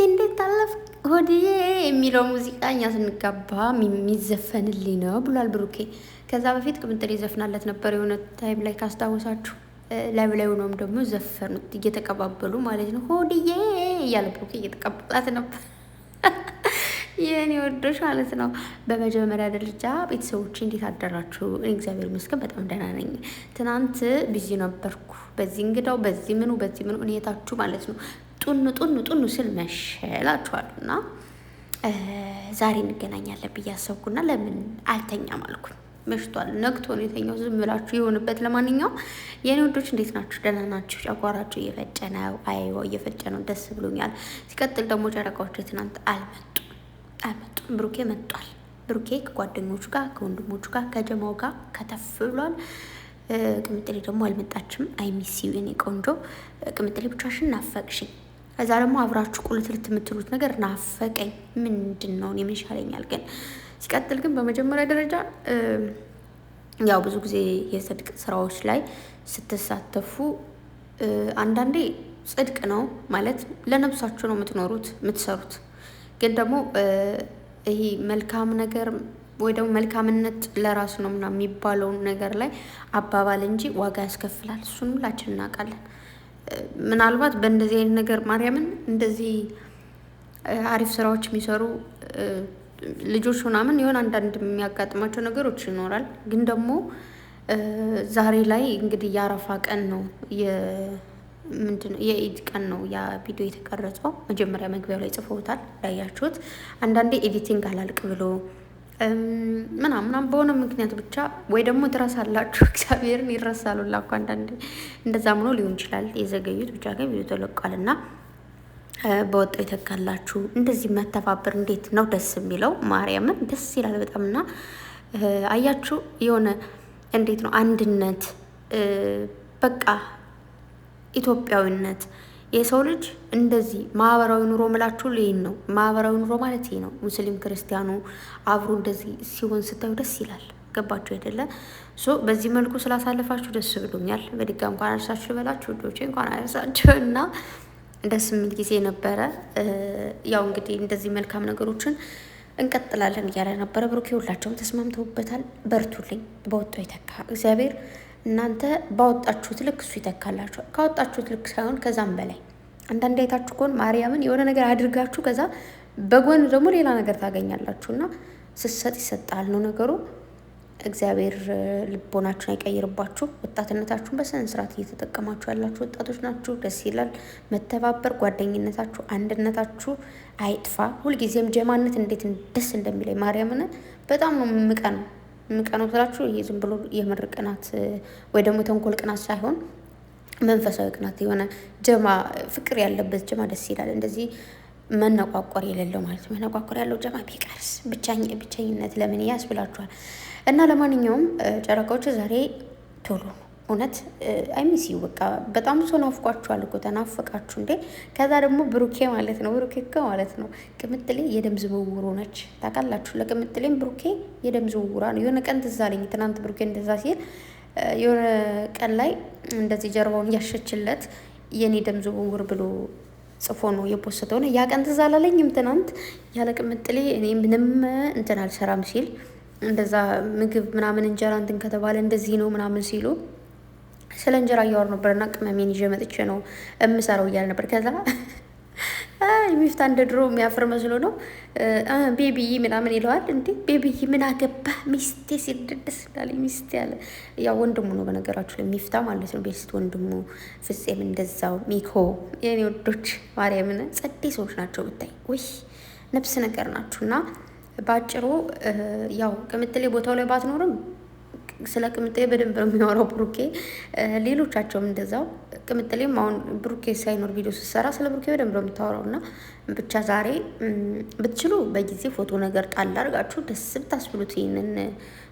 እንዴት ታለፍ ሆድዬ የሚለው ሙዚቃ እኛ ስንጋባ የሚዘፈንልኝ ነው ብሏል ብሩኬ። ከዛ በፊት ቅምጥሌ ዘፍናለት ነበር የሆነ ታይም ላይ ካስታወሳችሁ። ላይ ሆኖም ደግሞ ዘፈኑት እየተቀባበሉ ማለት ነው። ሆድዬ እያለ ብሩኬ እየተቀበላት ነበር። የኔ ወዶች ማለት ነው። በመጀመሪያ ደረጃ ቤተሰቦች እንዴት አደራችሁ? እግዚአብሔር ይመስገን በጣም ደህና ነኝ። ትናንት ቢዚ ነበርኩ። በዚህ እንግዳው በዚህ ምኑ እኔታችሁ ማለት ነው። ጡኑ ስል መሸላችኋለሁ እና ዛሬ እንገናኛለን ብዬ አሰብኩና ለምን አልተኛም አልኩኝ። መሽቷል፣ ነግቶ ነው የተኛው። ዝም ብላችሁ የሆንበት። ለማንኛውም የኔ ወዶች እንዴት ናችሁ? ደህና ናችሁ? ጨጓራችሁ እየፈጨ ነው? አይዋ እየፈጨ ነው። ደስ ብሎኛል። ሲቀጥል ደግሞ ጨረቃዎች ትናንት አልመጡም። ብሩኬ መጥቷል። ብሩኬ ከጓደኞቹ ጋር ከወንድሞቹ ጋር ከጀማው ጋር ከተፍ ብሏል። ቅምጥሌ ደግሞ አልመጣችም። አይሚሲው የኔ ቆንጆ ቅምጥሌ ብቻሽን ናፈቅሽኝ። ከዛ ደግሞ አብራችሁ ቁልትልት የምትሉት ነገር ናፈቀኝ። ምንድን ነው? እኔ ምን ይሻለኛል ግን። ሲቀጥል ግን በመጀመሪያ ደረጃ ያው ብዙ ጊዜ የጽድቅ ስራዎች ላይ ስትሳተፉ አንዳንዴ ጽድቅ ነው ማለት ለነብሳችሁ ነው የምትሰሩት። ግን ደግሞ ይሄ መልካም ነገር ወይ ደግሞ መልካምነት ለራሱ ነው ምናምን የሚባለውን ነገር ላይ አባባል እንጂ ዋጋ ያስከፍላል። እሱን ሁላችን እናውቃለን። ምናልባት በእንደዚህ አይነት ነገር ማርያምን እንደዚህ አሪፍ ስራዎች የሚሰሩ ልጆች ምናምን የሆነ አንዳንድ የሚያጋጥማቸው ነገሮች ይኖራል። ግን ደግሞ ዛሬ ላይ እንግዲህ የአረፋ ቀን ነው፣ ምንድነው የኢድ ቀን ነው ያ ቪዲዮ የተቀረጸው። መጀመሪያ መግቢያው ላይ ጽፈውታል ላያችሁት። አንዳንዴ ኤዲቲንግ አላልቅ ብሎ ምናምን በሆነ ምክንያት ብቻ ወይ ደግሞ ትረሳላችሁ። እግዚአብሔርን ይረሳሉ ላኩ አንዳንዴ። እንደዛም ነው ሊሆን ይችላል የዘገዩት። ብቻ ግን ቪዲዮ ተለቋል እና በወጣው የተካላችሁ እንደዚህ መተባበር እንዴት ነው ደስ የሚለው። ማርያምን ደስ ይላል በጣም። እና አያችሁ የሆነ እንዴት ነው አንድነት፣ በቃ ኢትዮጵያዊነት። የሰው ልጅ እንደዚህ ማህበራዊ ኑሮ ምላችሁ ይሄን ነው ማህበራዊ ኑሮ ማለት ይሄ ነው። ሙስሊም ክርስቲያኑ አብሮ እንደዚህ ሲሆን ስታዩ ደስ ይላል። ገባችሁ አይደለ? በዚህ መልኩ ስላሳለፋችሁ ደስ ብሎኛል። በድጋ እንኳን አርሳችሁ ልበላችሁ ውዶቼ፣ እንኳን አርሳችሁ እና ደስ የሚል ጊዜ ነበረ። ያው እንግዲህ እንደዚህ መልካም ነገሮችን እንቀጥላለን እያለ ነበረ ብሩኬ። ሁላቸውም ተስማምተውበታል። በርቱልኝ። በወጣው ይተካ እግዚአብሔር። እናንተ ባወጣችሁት ልክ እሱ ይተካላችኋል። ካወጣችሁት ልክ ሳይሆን ከዛም በላይ። አንዳንድ አይታችሁ ከሆነ ማርያምን የሆነ ነገር አድርጋችሁ ከዛ በጎን ደግሞ ሌላ ነገር ታገኛላችሁና ስሰጥ ይሰጣል ነው ነገሩ። እግዚአብሔር ልቦናችሁን አይቀይርባችሁ። ወጣትነታችሁን በስነ ስርዓት እየተጠቀማችሁ ያላችሁ ወጣቶች ናችሁ። ደስ ይላል። መተባበር፣ ጓደኝነታችሁ፣ አንድነታችሁ አይጥፋ። ሁልጊዜም ጀማነት እንዴት ደስ እንደሚለኝ ማርያምን በጣም ነው ምቀነው ስላችሁ። ይሄ ዝም ብሎ የምር ቅናት ወይ ደግሞ ተንኮል ቅናት ሳይሆን መንፈሳዊ ቅናት፣ የሆነ ጀማ ፍቅር ያለበት ጀማ ደስ ይላል። እንደዚህ መነቋቆር የሌለው ማለት ነው። መነቋቆር ያለው ጀማ ቢቀርስ ብቸኝነት ለምን ያስብላችኋል። እና ለማንኛውም ጨረቃዎች ዛሬ ቶሎ እውነት አይሚሲው በቃ በጣም ሰው ናፍቋችኋል እኮ ተናፈቃችሁ እንዴ። ከዛ ደግሞ ብሩኬ ማለት ነው ማለት ነው ቅምጥሌ የደም ዝውውሩ ነች ታውቃላችሁ። ለቅምጥሌም ብሩኬ የደም ዝውውሯ ነው። የሆነ ቀን ትዝ አለኝ ትናንት ብሩኬ እንደዛ ሲል የሆነ ቀን ላይ እንደዚህ ጀርባውን እያሸችለት የኔ ደም ዝውውር ብሎ ጽፎ ነው የፖስተው ነው። ያ ቀን ትዝ አላለኝም ትናንት ያለ ቅምጥሌ እኔ ምንም እንትን አልሰራም ሲል እንደዛ ምግብ ምናምን እንጀራ እንትን ከተባለ እንደዚህ ነው ምናምን ሲሉ ስለ እንጀራ እያወሩ ነበርና ቅመሜን ይዤ መጥቼ ነው እምሰራው እያለ ነበር። ከዛ የሚፍታ እንደ ድሮ የሚያፍር መስሎ ነው ቤቢይ ምናምን ይለዋል። እንዴ ቤቢይ ምን አገባ ሚስቴ ሲደደስ እንዳለ ሚስቴ ያለ ያው ወንድሙ ነው በነገራችሁ ላይ የሚፍታ ማለት ነው። ቤስት ወንድሙ ፍጼም እንደዛው ሚኮ የኔ ወዶች ማርያምን ጸዴ ሰዎች ናቸው ብታይ ወይ ነፍስ ነገር ናችሁና ባጭሩ ያው ቅምጥሌ ቦታው ላይ ባትኖርም ስለ ቅምጥሌ በደንብ ነው የሚኖረው ብሩኬ። ሌሎቻቸውም እንደዛው። ቅምጥሌም አሁን ብሩኬ ሳይኖር ቪዲዮ ስትሰራ ስለ ብሩኬ በደንብ ነው የምታወራው። እና ብቻ ዛሬ ብትችሉ በጊዜ ፎቶ ነገር ጣል አድርጋችሁ ደስ ብታስብሉት ይህንን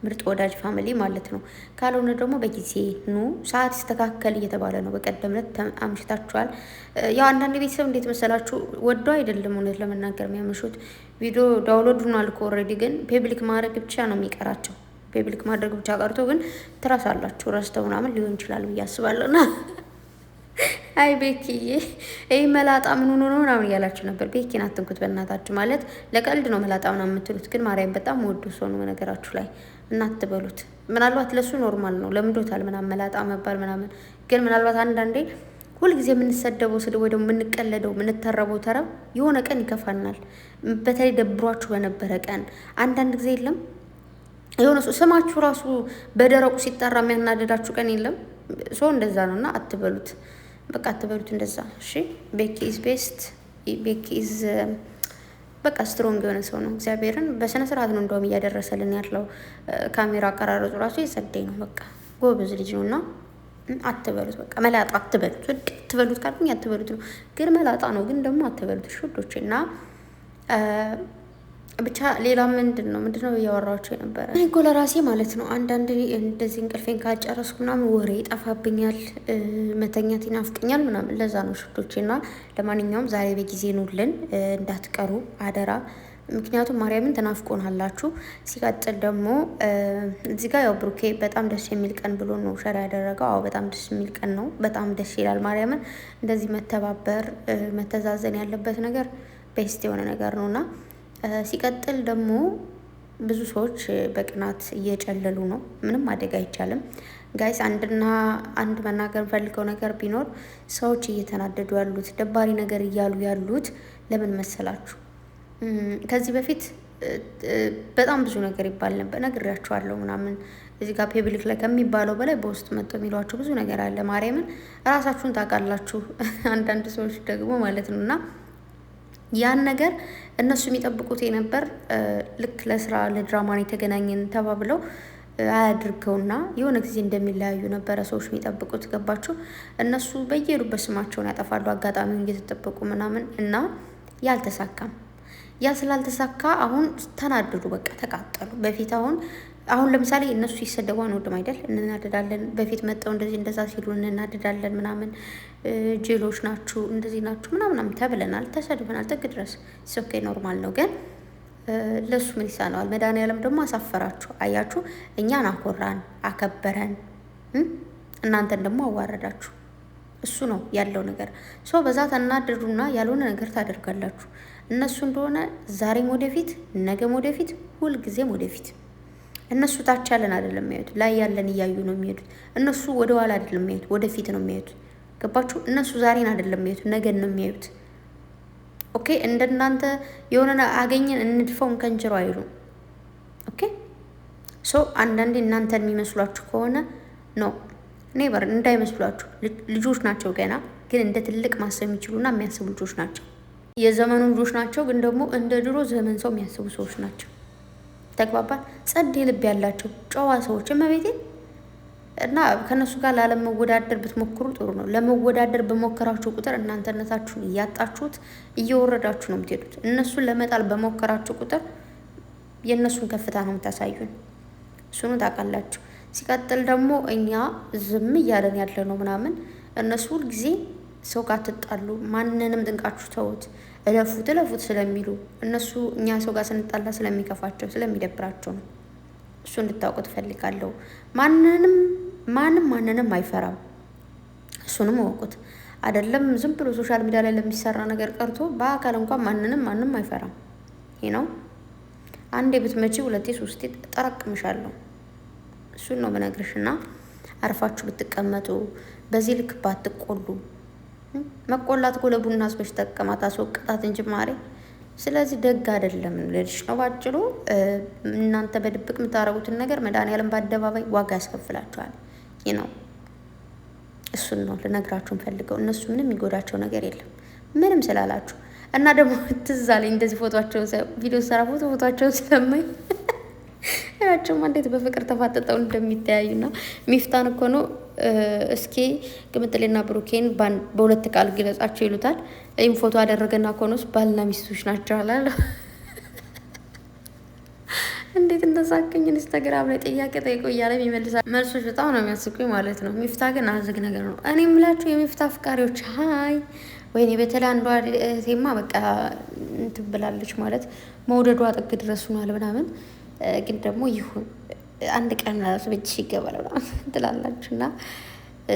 ምርጥ ወዳጅ ፋሚሊ ማለት ነው። ካልሆነ ደግሞ በጊዜ ኑ፣ ሰዓት ይስተካከል እየተባለ ነው። በቀደም ዕለት አምሽታችኋል። ያው አንዳንድ ቤተሰብ እንዴት መሰላችሁ ወዶ አይደለም እውነት ለመናገር የሚያመሹት ቪዲዮ ዳውንሎድ ሆኗል እኮ ኦልሬዲ፣ ግን ፐብሊክ ማድረግ ብቻ ነው የሚቀራቸው። ፐብሊክ ማድረግ ብቻ ቀርቶ ግን ትረሳላችሁ። ረስተው ምናምን ሊሆን ይችላል ብዬ አስባለሁ። እና አይ ቤኪዬ ይህ መላጣ ምን ሆኖ ነው ምናምን እያላችሁ ነበር። ቤኪን አትንኩት በእናታችሁ። ማለት ለቀልድ ነው መላጣ ምናምን የምትሉት፣ ግን ማርያም በጣም ወዶ ሰው ነው ነገራችሁ ላይ እና አትበሉት። ምናልባት ለሱ ኖርማል ነው ለምዶታል ምናምን መላጣ መባል ምናምን። ግን ምናልባት አንዳንዴ ሁልጊዜ የምንሰደበው ስድብ ወይ ደግሞ የምንቀለደው የምንተረበው ተረብ የሆነ ቀን ይከፋናል። በተለይ ደብሯችሁ በነበረ ቀን አንዳንድ ጊዜ የለም የሆነ ስማችሁ ራሱ በደረቁ ሲጠራ የሚያናደዳችሁ ቀን የለም። ሰው እንደዛ ነው እና አትበሉት፣ በቃ አትበሉት እንደዛ። እሺ ቤኪ ኢዝ ቤስት። ቤኪ ኢዝ በቃ ስትሮንግ የሆነ ሰው ነው። እግዚአብሔርን በስነ ስርዓት ነው እንደውም እያደረሰልን ያለው። ካሜራ አቀራረጹ ራሱ የጸደይ ነው። በቃ ጎበዝ ልጅ ነው እና አትበሉት፣ በቃ መላጣ አትበሉት። አትበሉት ካልኩኝ አትበሉት ነው፣ ግን መላጣ ነው። ግን ደግሞ አትበሉት ሹዶች እና ብቻ ሌላ ምንድነው እያወራችሁ የነበረ? እኔ እኮ ለራሴ ማለት ነው አንዳንድ እንደዚህ እንቅልፌን ካጨረስኩ ምናምን ወሬ ይጠፋብኛል፣ መተኛት ይናፍቀኛል ምናምን። ለዛ ነው ሽቶቼ። እና ለማንኛውም ዛሬ በጊዜ ኑልን እንዳትቀሩ አደራ። ምክንያቱም ማርያምን ተናፍቆናላችሁ። ሲቀጥል ደግሞ እዚህ ጋር ያው ብሩኬ በጣም ደስ የሚል ቀን ብሎ ነው ሸራ ያደረገው። አዎ በጣም ደስ የሚል ቀን ነው። በጣም ደስ ይላል። ማርያምን እንደዚህ መተባበር መተዛዘን ያለበት ነገር ቤስት የሆነ ነገር ነውና ሲቀጥል ደግሞ ብዙ ሰዎች በቅናት እየጨለሉ ነው። ምንም ማደግ አይቻልም ጋይስ። አንድ መናገር ፈልገው ነገር ቢኖር ሰዎች እየተናደዱ ያሉት ደባሪ ነገር እያሉ ያሉት ለምን መሰላችሁ? ከዚህ በፊት በጣም ብዙ ነገር ይባል ነበር፣ ነግሬያችኋለሁ ምናምን። እዚህ ጋር ፐብሊክ ላይ ከሚባለው በላይ በውስጥ መጥተው የሚሏችሁ ብዙ ነገር አለ። ማርያምን እራሳችሁን ታውቃላችሁ። አንዳንድ ሰዎች ደግሞ ማለት ነው እና ያን ነገር እነሱ የሚጠብቁት የነበር ልክ ለስራ ለድራማን የተገናኘን ተባብለው አያድርገውና የሆነ ጊዜ እንደሚለያዩ ነበረ ሰዎች የሚጠብቁት። ገባችሁ? እነሱ በየሄዱበት ስማቸውን ያጠፋሉ፣ አጋጣሚውን እየተጠበቁ ምናምን እና ያልተሳካም። ያ ስላልተሳካ አሁን ተናደዱ፣ በቃ ተቃጠሉ። በፊት አሁን ለምሳሌ እነሱ ሲሰደቡ አንወድም አይደል? እንናደዳለን። በፊት መጠው እንደዚህ እንደዛ ሲሉ እንናደዳለን ምናምን። ጄሎች ናችሁ እንደዚህ ናችሁ ምናምናም ተብለናል፣ ተሰድበናል ጥግ ድረስ። ኦኬ ኖርማል ነው። ግን ለሱ ምን ይሳነዋል? መድኃኒዓለም ደግሞ አሳፈራችሁ። አያችሁ፣ እኛን አኮራን አከበረን፣ እናንተን ደግሞ አዋረዳችሁ። እሱ ነው ያለው ነገር። ሰው በዛ ተናደዱና ያልሆነ ነገር ታደርጋላችሁ። እነሱ እንደሆነ ዛሬም ወደፊት ነገም ወደፊት ሁልጊዜም ወደፊት። እነሱ ታች ያለን አይደለም የሚያዩት፣ ላይ ያለን እያዩ ነው የሚሄዱት። እነሱ ወደ ኋላ አይደለም የሚያዩት፣ ወደፊት ነው የሚያዩት። ገባችሁ? እነሱ ዛሬን አይደለም የሚያዩት፣ ነገን ነው የሚያዩት። ኦኬ፣ እንደናንተ የሆነ አገኘን እንድፈውን ከንጅሮ አይሉ። ኦኬ፣ ሶ አንዳንዴ እናንተን የሚመስሏችሁ ከሆነ ነው ኔቨር እንዳይመስሏችሁ። ልጆች ናቸው ገና፣ ግን እንደ ትልቅ ማሰብ የሚችሉና የሚያስቡ ልጆች ናቸው። የዘመኑ ልጆች ናቸው፣ ግን ደግሞ እንደ ድሮ ዘመን ሰው የሚያስቡ ሰዎች ናቸው። ተግባባን? ጸዴ ልብ ያላቸው ጨዋ ሰዎች እመቤቴ። እና ከነሱ ጋር ላለመወዳደር ብትሞክሩ ጥሩ ነው። ለመወዳደር በሞከራችሁ ቁጥር እናንተነታችሁን እያጣችሁት እየወረዳችሁ ነው የምትሄዱት። እነሱን ለመጣል በሞከራችሁ ቁጥር የእነሱን ከፍታ ነው የምታሳዩን። እሱኑ ታውቃላችሁ። ሲቀጥል ደግሞ እኛ ዝም እያለን ያለ ነው ምናምን። እነሱ ሁልጊዜ ሰው ጋር ትጣሉ፣ ማንንም ጥንቃችሁ ተውት፣ እለፉት ስለሚሉ እነሱ እኛ ሰው ጋር ስንጣላ ስለሚከፋቸው ስለሚደብራቸው ነው። እሱ እንድታውቁ ትፈልጋለሁ። ማንንም አይፈራም። እሱንም እወቁት። አይደለም ዝም ብሎ ሶሻል ሚዲያ ላይ ለሚሰራ ነገር ቀርቶ በአካል እንኳን ማንም አይፈራም። ይሄ ነው። አንዴ ብትመጪ ሁለቴ ሶስቴ ጠረቅምሻለሁ። እሱን ነው መነግርሽና አርፋችሁ ብትቀመጡ፣ በዚህ ልክ ባትቆሉ። መቆላት እኮ ለቡና አስበሽ ተቀማት አስወቅጣት እንጂ ማሬ። ስለዚህ ደግ አይደለም ልልሽ ነው ባጭሩ። እናንተ በድብቅ የምታረጉትን ነገር መድኃኒዓለም በአደባባይ ዋጋ ያስከፍላችኋል። ይህ ነው። እሱን ነው ልነግራችሁን ፈልገው። እነሱ ምንም የሚጎዳቸው ነገር የለም ምንም ስላላችሁ እና ደግሞ ትዝ አለኝ እንደዚህ ቪዲዮ ሰራ ፎቶቸው ስለማይ ያቸው እንዴት በፍቅር ተፋጠጠው እንደሚተያዩና ሚፍታን እኮ ነው። እስኪ ቅምጥሌና ብሩኬን በሁለት ቃል ግለጻቸው ይሉታል። ይህም ፎቶ አደረገና ኮኖስ ባልና ሚስቶች ናቸው አላለ። እንዴት እንደሳቀኝ ኢንስታግራም ላይ ጥያቄ ጠይቆ እያለ የሚመልሳል መልሶች በጣም ነው የሚያስቁኝ ማለት ነው። ሚፍታ ግን አዝግ ነገር ነው። እኔ የምላችሁ የሚፍታ አፍቃሪዎች ሀይ ወይኔ፣ በተለይ አንዷ ቴማ በቃ እንትን ብላለች ማለት መውደዷ ጥግ ድረሱናል ምናምን። ግን ደግሞ ይሁን አንድ ቀን ራሱ በእጅሽ ይገባል ምናምን ትላላችሁ እና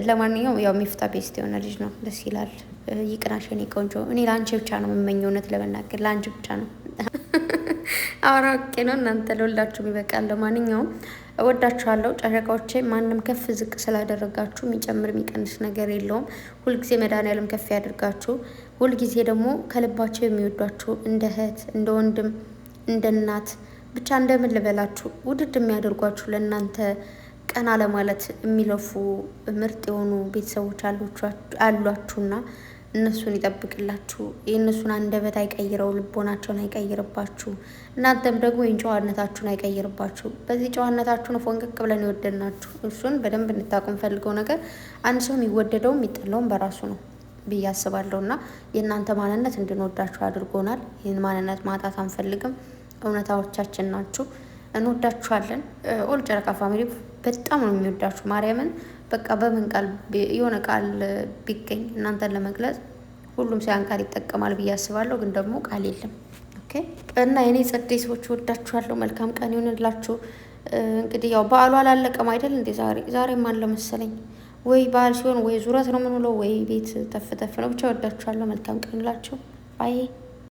ለማንኛውም ያው ሚፍታ ቤስት የሆነ ልጅ ነው፣ ደስ ይላል። ይቅናሽ የኔ ቆንጆ። እኔ ለአንቺ ብቻ ነው የምመኘው፣ እውነት ለመናገር ለአንቺ ብቻ ነው። አውቄ ነው እናንተ ለሁላችሁም ይበቃል። ለማንኛውም እወዳችኋለሁ ጨረቃዎቼ። ማንም ከፍ ዝቅ ስላደረጋችሁ የሚጨምር የሚቀንስ ነገር የለውም። ሁልጊዜ መድኃኒዓለም ከፍ ያደርጋችሁ። ሁልጊዜ ደግሞ ከልባቸው የሚወዷችሁ እንደ እህት፣ እንደ ወንድም፣ እንደ እናት ብቻ እንደምን ልበላችሁ ውድድ የሚያደርጓችሁ ለእናንተ ቀና ለማለት የሚለፉ ምርጥ የሆኑ ቤተሰቦች አሏችሁና እነሱን ይጠብቅላችሁ። የእነሱን አንደበት አይቀይረው፣ ልቦናቸውን አይቀይርባችሁ። እናንተም ደግሞ ይህን ጨዋነታችሁን አይቀይርባችሁ። በዚህ ጨዋነታችሁን ፎንቅቅ ብለን ይወደድናችሁ። እሱን በደንብ እንድታውቁ ፈልገው ነገር አንድ ሰው የሚወደደው የሚጠላውም በራሱ ነው ብዬ አስባለሁ። እና የእናንተ ማንነት እንድንወዳችሁ አድርጎናል። ይህን ማንነት ማጣት አንፈልግም። እውነታዎቻችን ናችሁ። እንወዳችኋለን። ኦል ጨረቃ ፋሚሊ በጣም ነው የሚወዳችሁ። ማርያምን በቃ በምን ቃል የሆነ ቃል ቢገኝ እናንተን ለመግለጽ ሁሉም ሰው ያን ቃል ይጠቀማል ብዬ አስባለሁ፣ ግን ደግሞ ቃል የለም። ኦኬ እና የኔ ጸደይ ሰዎች ወዳችኋለሁ። መልካም ቀን ይሁንላችሁ። እንግዲህ ያው በዓሉ አላለቀም አይደል እንዴ? ዛሬም አለ መሰለኝ። ወይ በዓል ሲሆን ወይ ዙረት ነው የምንውለው ወይ ቤት ተፍ ተፍ ነው። ብቻ ወዳችኋለሁ። መልካም ቀን ይሁንላችሁ። ባይ